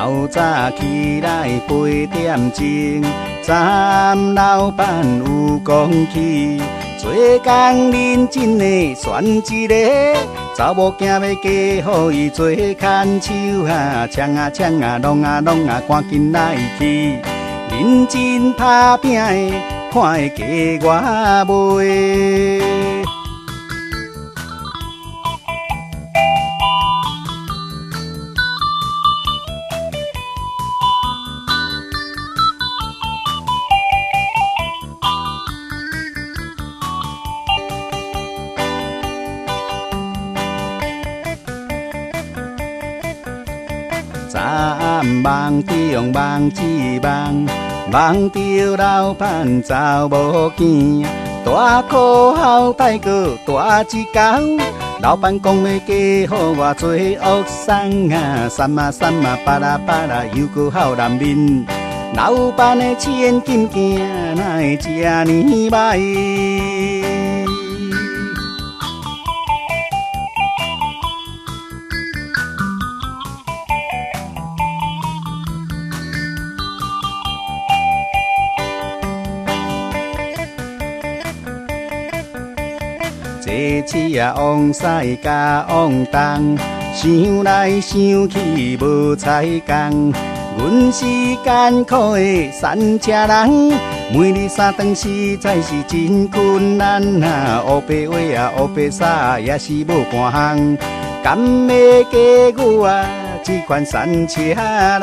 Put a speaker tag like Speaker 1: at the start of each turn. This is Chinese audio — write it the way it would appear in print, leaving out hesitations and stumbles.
Speaker 1: 透早起来8点钟，站老板有讲起，做工认真的选一个查某囝要嫁予伊做牵手啊，抢啊抢啊，弄啊弄啊，赶紧来去，认真打拼的看会嫁我袂。早暗梦中梦一梦，梦着老板查某囝，大裤后带个大一狗，老板讲要嫁予我做恶送啊，三啊三啊，巴拉巴拉又个好男面，老板的千金镜哪会这呢歹？坐车啊，往西加往东，想来想去无彩工。阮是艰苦的山车人，每日三顿实在是真困难啊！乌白话啊，乌白衫也是无半项，敢要嫁我啊？这款山车人。